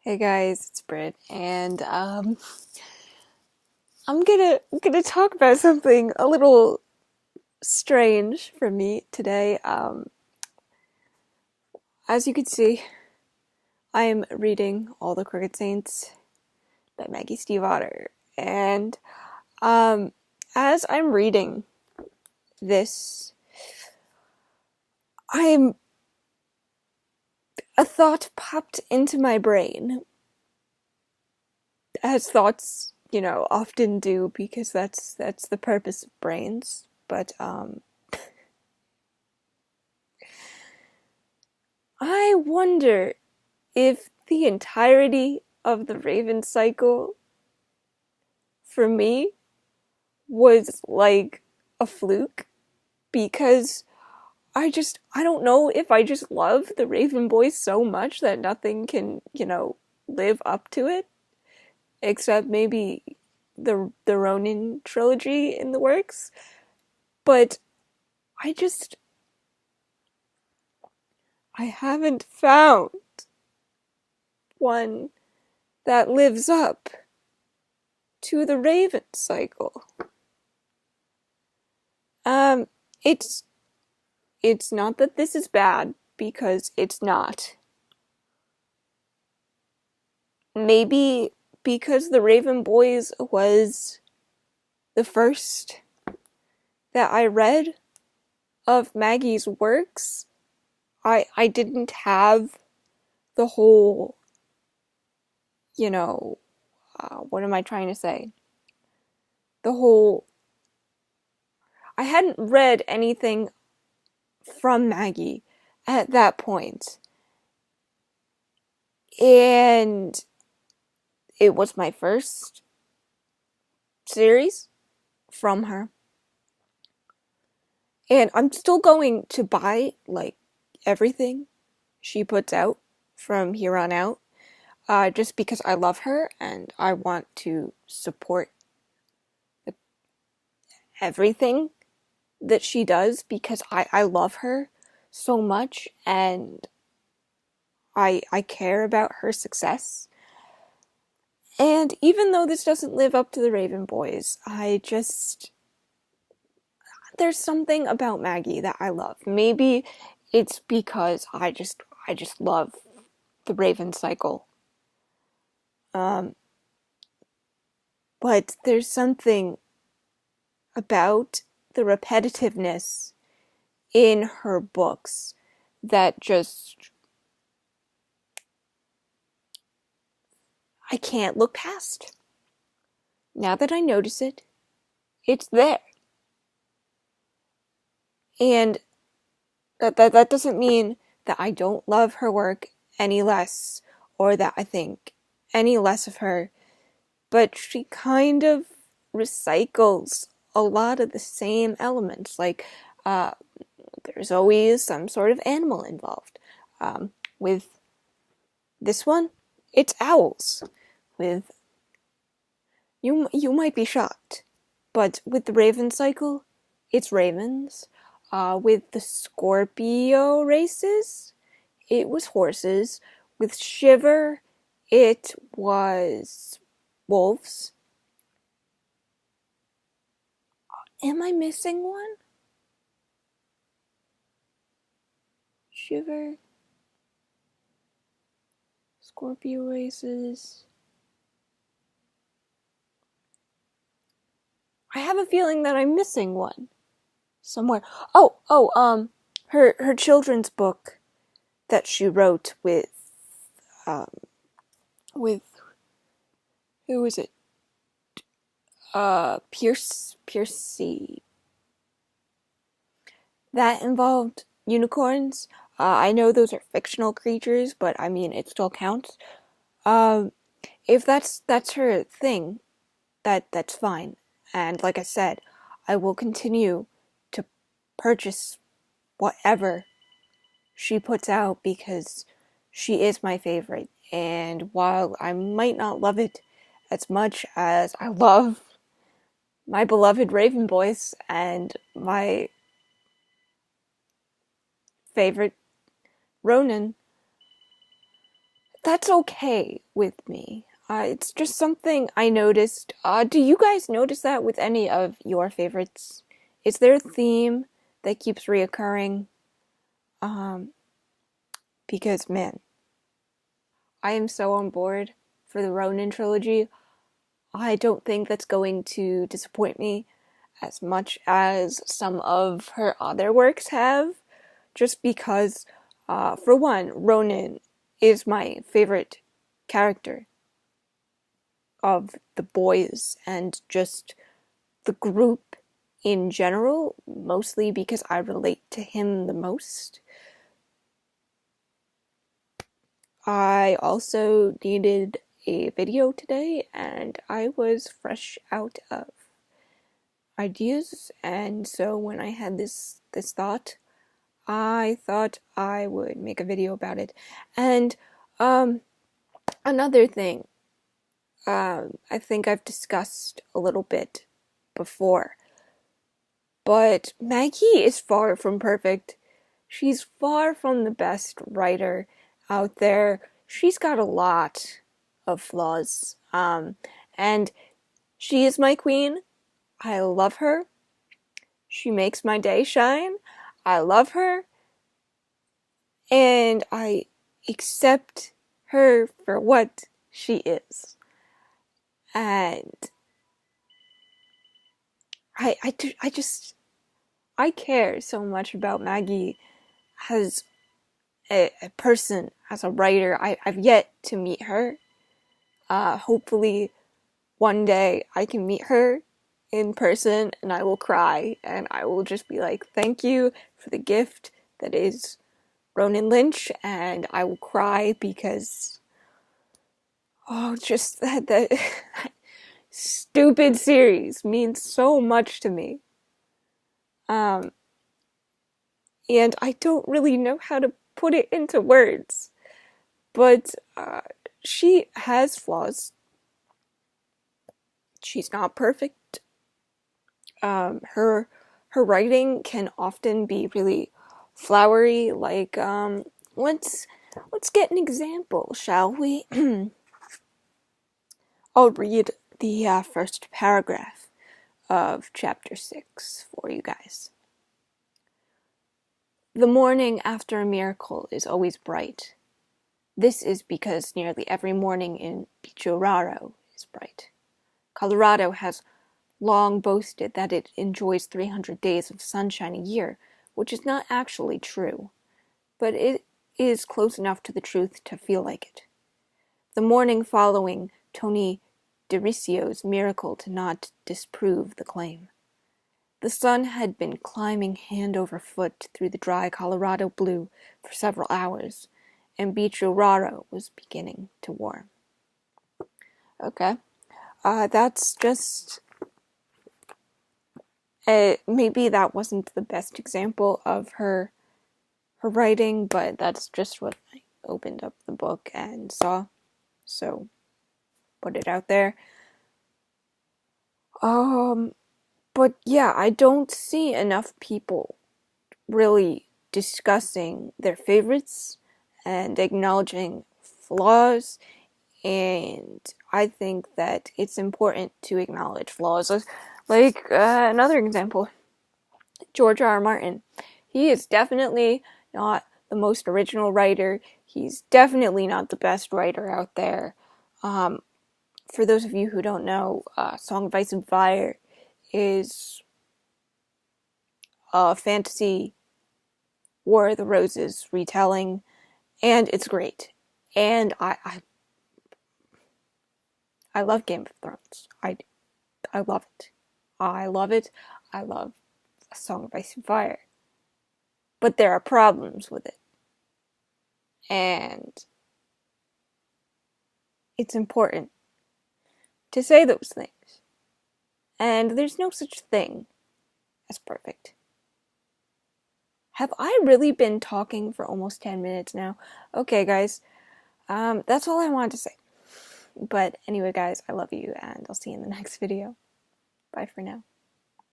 Hey guys, it's Britt, and I'm gonna talk about something a little strange for me today. As you can see, I am reading All the Crooked Saints by Maggie Stiefvater, and um, as I'm reading this, I'm a thought popped into my brain, as thoughts, often do, because that's the purpose of brains. But I wonder if the entirety of the Raven cycle for me was like a fluke, because I don't know if I just love the Raven boys so much that nothing can, live up to it, except maybe the Ronin trilogy in the works. But I just I haven't found one that lives up to the Raven cycle. Um, it's it's not that this is bad, because it's not. Maybe because the Raven Boys was the first that I read of Maggie's works, I didn't have the whole, you know, what am I trying to say? The whole, I hadn't read anything from Maggie at that point. And it was my first series from her. And I'm still going to buy, like, everything she puts out from here on out, just because I love her and I want to support everything that she does, because I love her so much, and I care about her success. And even though this doesn't live up to the Raven Boys, there's something about Maggie that I love. Maybe it's because I just love the Raven cycle. Um, but there's something about the repetitiveness in her books that just I can't look past. Now that I notice it, it's there. And that doesn't mean that I don't love her work any less, or that I think any less of her, but she kind of recycles a lot of the same elements. Like, uh, there's always some sort of animal involved. With this one, it's owls. With you might be shocked, but with the Raven cycle, it's ravens. With the Scorpio races, it was horses. With Shiver, it was wolves. Am I missing one? Shiver, Scorpio races. I have a feeling that I'm missing one somewhere. Her children's book that she wrote um with who is it? Piercy. That involved unicorns. I know those are fictional creatures, but I mean it still counts. Um, if that's her thing, that's fine. And like I said, I will continue to purchase whatever she puts out, because she is my favorite. And while I might not love it as much as I love my beloved Raven Boys and my favorite Ronin, that's okay with me. It's just something I noticed. Do you guys notice that with any of your favorites? Is there a theme that keeps reoccurring? Um, because man, I am so on board for the Ronin trilogy. I don't think that's going to disappoint me as much as some of her other works have, just because, for one, Ronin is my favorite character of the boys and just the group in general, mostly because I relate to him the most. I also needed a video today and I was fresh out of ideas, and so when I had this thought, I thought I would make a video about it. And another thing, I think I've discussed a little bit before, but Maggie is far from perfect. She's far from the best writer out there. She's got a lot of flaws. And she is my queen. I love her. She makes my day shine. I love her. And I accept her for what she is. And I care so much about Maggie as a person, as a writer. I've yet to meet her. Hopefully one day I can meet her in person and I will cry and I will just be like, thank you for the gift that is Ronin Lynch, and I will cry because, oh, just that stupid series means so much to me. And I don't really know how to put it into words, but she has flaws. She's not perfect. Her writing can often be really flowery. Like, let's get an example, shall we? I'll read the first paragraph of chapter 6 for you guys. The morning after a miracle is always bright. This is because nearly every morning in Bichoraro is bright. Colorado has long boasted that it enjoys 300 days of sunshine a year, which is not actually true, but it is close enough to the truth to feel like it. The morning following Tony Dericio's miracle did not disprove the claim. The sun had been climbing hand over foot through the dry Colorado blue for several hours, and Bichoraro was beginning to warm. Okay, that's just... maybe that wasn't the best example of her writing, but that's just what I opened up the book and saw, so put it out there. But yeah, I don't see enough people really discussing their favorites and acknowledging flaws, and I think that it's important to acknowledge flaws. Like, another example, George R. R. Martin. He is definitely not the most original writer. He's definitely not the best writer out there. For those of you who don't know, Song of Ice and Fire is a fantasy War of the Roses retelling, and it's great. And I love Game of Thrones. I love it. I love it. I love A Song of Ice and Fire. But there are problems with it. And it's important to say those things. And there's no such thing as perfect. Have I really been talking for almost 10 minutes now? Okay, guys. That's all I wanted to say. But anyway, guys, I love you, and I'll see you in the next video. Bye for now.